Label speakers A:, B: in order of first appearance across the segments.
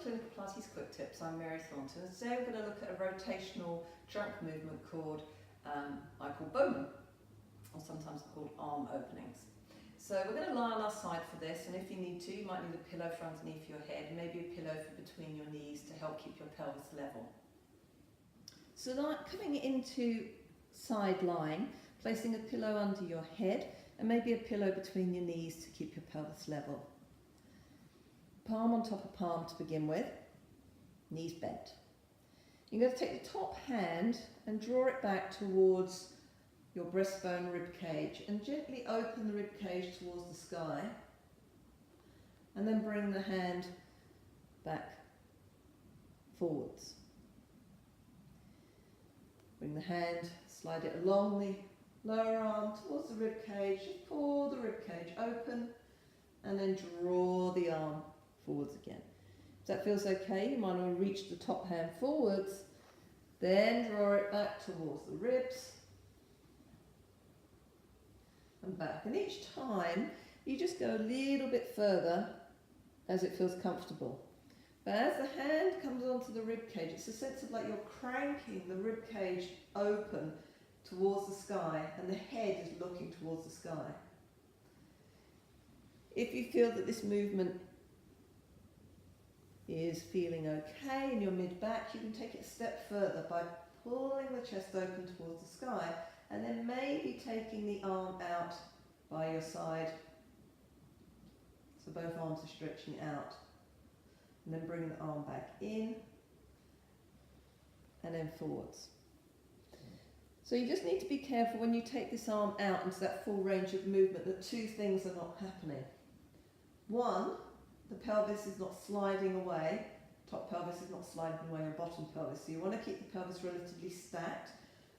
A: Clinical Pilates Quick Tips. I'm Mary Thornton, and today we're going to look at a rotational trunk movement called, I call Bowman, or sometimes called arm openings. So we're going to lie on our side for this, and if you need to, you might need a pillow for underneath your head, maybe a pillow for between your knees to help keep your pelvis level. So like coming into side lying, placing a pillow under your head, and maybe a pillow between your knees to keep your pelvis level. Palm on top of palm to begin with, knees bent. You're going to take the top hand and draw it back towards your breastbone rib cage and gently open the rib cage towards the sky, and then bring the hand back forwards. Bring the hand, slide it along the lower arm towards the rib cage, just pull the rib cage open and then draw the arm forwards again. If that feels okay, you might want to reach the top hand forwards, then draw it back towards the ribs and back. And each time you just go a little bit further as it feels comfortable. But as the hand comes onto the rib cage, it's a sense of like you're cranking the rib cage open towards the sky and the head is looking towards the sky. If you feel that this movement is feeling okay in your mid-back, you can take it a step further by pulling the chest open towards the sky and then maybe taking the arm out by your side so both arms are stretching out, and then bring the arm back in and then forwards. So you just need to be careful when you take this arm out into that full range of movement that two things are not happening. One, the pelvis is not sliding away, top pelvis is not sliding away your bottom pelvis, so you want to keep the pelvis relatively stacked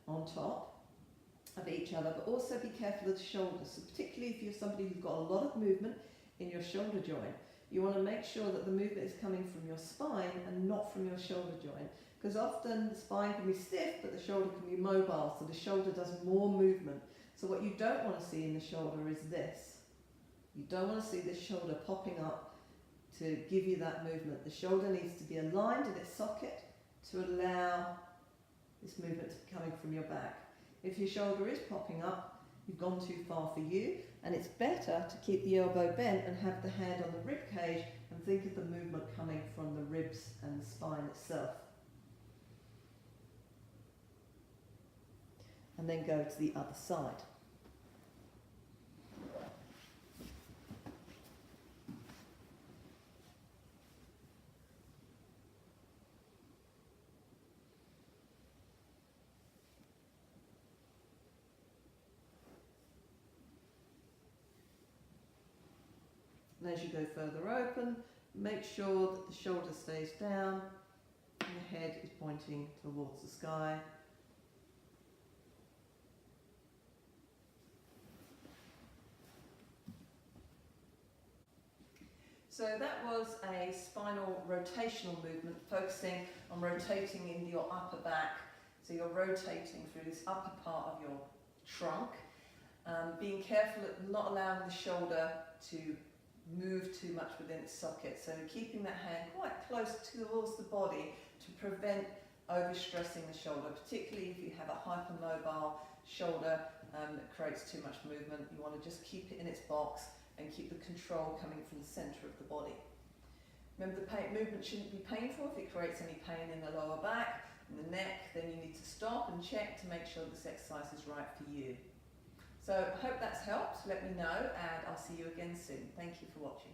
A: on top of each other, but also be careful of the shoulders. So particularly if you're somebody who's got a lot of movement in your shoulder joint, you want to make sure that the movement is coming from your spine and not from your shoulder joint, because often the spine can be stiff but the shoulder can be mobile, so the shoulder does more movement. So what you don't want to see in the shoulder is this. You don't want to see this shoulder popping up to give you that movement. The shoulder needs to be aligned in its socket to allow this movement to be coming from your back. If your shoulder is popping up, you've gone too far for you, and it's better to keep the elbow bent and have the hand on the rib cage and think of the movement coming from the ribs and the spine itself. And then go to the other side. And as you go further open, make sure that the shoulder stays down and the head is pointing towards the sky. So that was a spinal rotational movement, focusing on rotating in your upper back. So you're rotating through this upper part of your trunk, being careful at not allowing the shoulder to move too much within its socket. So keeping that hand quite close towards the body to prevent overstressing the shoulder, particularly if you have a hypermobile shoulder that creates too much movement. You want to just keep it in its box and keep the control coming from the centre of the body. Remember, the movement shouldn't be painful. If it creates any pain in the lower back, in the neck, then you need to stop and check to make sure this exercise is right for you. So I hope that's helped. Let me know, and I'll see you again soon. Thank you for watching.